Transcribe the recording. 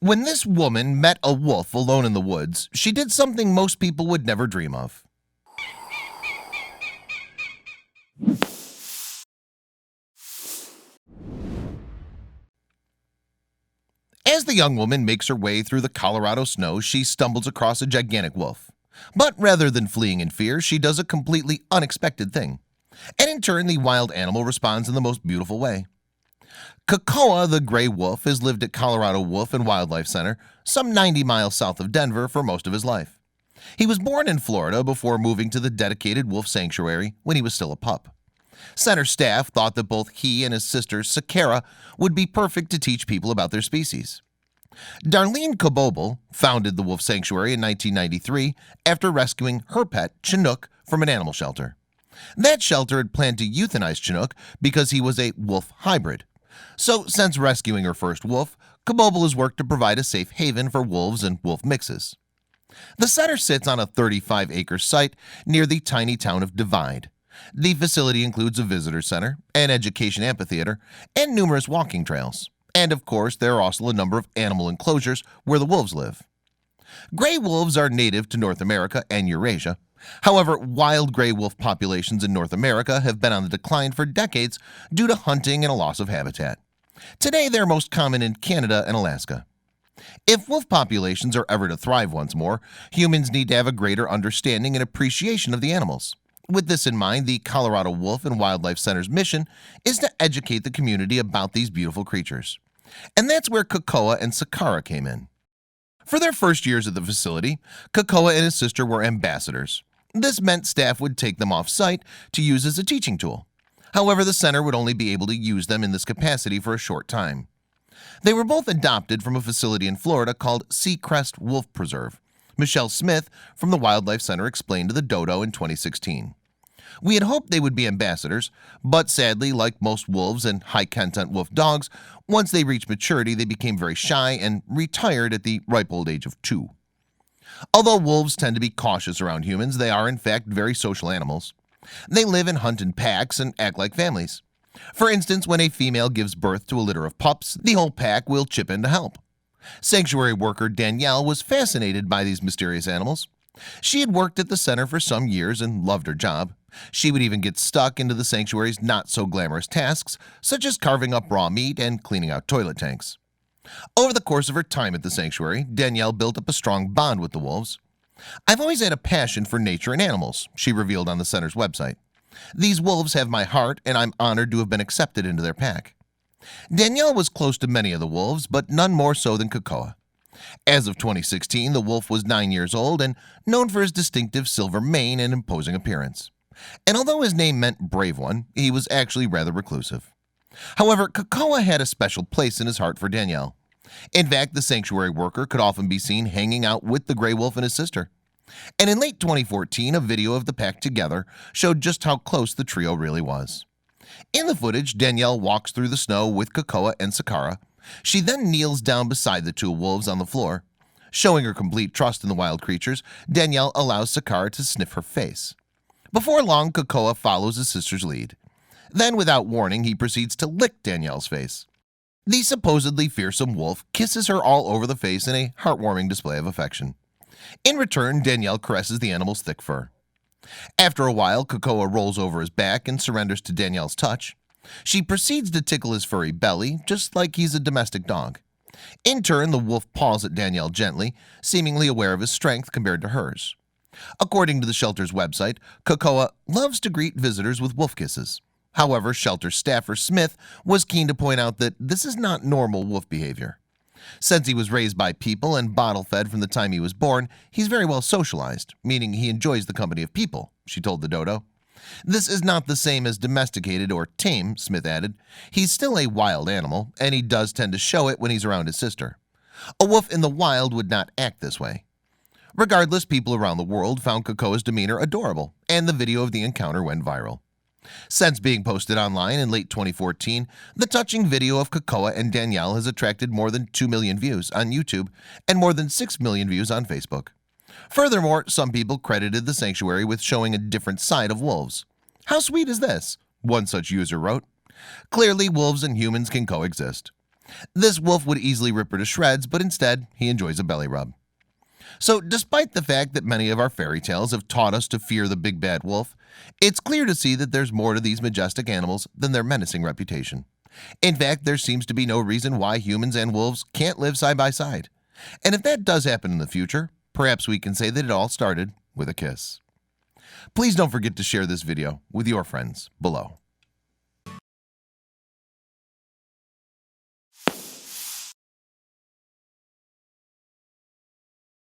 When this woman met a wolf alone in the woods, she did something most people would never dream of. As the young woman makes her way through the Colorado snow, she stumbles across a gigantic wolf. But rather than fleeing in fear, she does a completely unexpected thing. And in turn, the wild animal responds in the most beautiful way. Kokoa the gray wolf has lived at Colorado Wolf and Wildlife Center, some 90 miles south of Denver, for most of his life. He was born in Florida before moving to the dedicated wolf sanctuary when he was still a pup. Center staff thought that both he and his sister Sakara would be perfect to teach people about their species. Darlene Kabobel founded the wolf sanctuary in 1993 after rescuing her pet Chinook from an animal shelter. That shelter had planned to euthanize Chinook because he was a wolf hybrid. So since rescuing her first wolf, Kabobel has worked to provide a safe haven for wolves and wolf mixes. The center sits on a 35-acre site near the tiny town of Divide. The facility includes a visitor center, an education amphitheater, and numerous walking trails. And of course, there are also a number of animal enclosures where the wolves live. Gray wolves are native to North America and Eurasia. However, wild gray wolf populations in North America have been on the decline for decades due to hunting and a loss of habitat. Today, they're most common in Canada and Alaska. If wolf populations are ever to thrive once more, humans need to have a greater understanding and appreciation of the animals. With this in mind, the Colorado Wolf and Wildlife Center's mission is to educate the community about these beautiful creatures. And that's where Kokoa and Sakara came in. For their first years at the facility, Kokoa and his sister were ambassadors. This meant staff would take them off-site to use as a teaching tool. However, the center would only be able to use them in this capacity for a short time. They were both adopted from a facility in Florida called Seacrest Wolf Preserve. Michelle Smith from the Wildlife Center explained to the Dodo in 2016. We had hoped they would be ambassadors, but sadly, like most wolves and high-content wolf dogs, once they reached maturity, they became very shy and retired at the ripe old age of 2. Although wolves tend to be cautious around humans, they are in fact very social animals. They live and hunt in packs and act like families. For instance, when a female gives birth to a litter of pups, the whole pack will chip in to help. Sanctuary worker Danielle was fascinated by these mysterious animals. She had worked at the center for some years and loved her job. She would even get stuck into the sanctuary's not-so-glamorous tasks, such as carving up raw meat and cleaning out toilet tanks. Over the course of her time at the sanctuary, Danielle built up a strong bond with the wolves. "I've always had a passion for nature and animals," she revealed on the center's website. "These wolves have my heart, and I'm honored to have been accepted into their pack." Danielle was close to many of the wolves, but none more so than Kokoa. As of 2016, the wolf was 9 years old and known for his distinctive silver mane and imposing appearance. And although his name meant brave one, he was actually rather reclusive. However, Kokoa had a special place in his heart for Danielle. In fact, the sanctuary worker could often be seen hanging out with the gray wolf and his sister. And in late 2014, a video of the pack together showed just how close the trio really was. In the footage, Danielle walks through the snow with Kokoa and Sakara. She then kneels down beside the two wolves on the floor. Showing her complete trust in the wild creatures, Danielle allows Sakara to sniff her face. Before long, Kokoa follows his sister's lead. Then, without warning, he proceeds to lick Danielle's face. The supposedly fearsome wolf kisses her all over the face in a heartwarming display of affection. In return, Danielle caresses the animal's thick fur. After a while, Kokoa rolls over his back and surrenders to Danielle's touch. She proceeds to tickle his furry belly, just like he's a domestic dog. In turn, the wolf paws at Danielle gently, seemingly aware of his strength compared to hers. According to the shelter's website, Kokoa loves to greet visitors with wolf kisses. However, shelter staffer Smith was keen to point out that this is not normal wolf behavior. Since he was raised by people and bottle-fed from the time he was born, he's very well socialized, meaning he enjoys the company of people, she told the Dodo. This is not the same as domesticated or tame, Smith added. He's still a wild animal, and he does tend to show it when he's around his sister. A wolf in the wild would not act this way. Regardless, people around the world found Kokoa's demeanor adorable, and the video of the encounter went viral. Since being posted online in late 2014, the touching video of Kokoa and Danielle has attracted more than 2 million views on YouTube and more than 6 million views on Facebook. Furthermore, some people credited the sanctuary with showing a different side of wolves. "How sweet is this?" one such user wrote. Clearly, wolves and humans can coexist. This wolf would easily rip her to shreds, but instead he enjoys a belly rub. So despite the fact that many of our fairy tales have taught us to fear the big bad wolf, it's clear to see that there's more to these majestic animals than their menacing reputation. In fact, there seems to be no reason why humans and wolves can't live side by side. And if that does happen in the future, perhaps we can say that it all started with a kiss. Please don't forget to share this video with your friends below.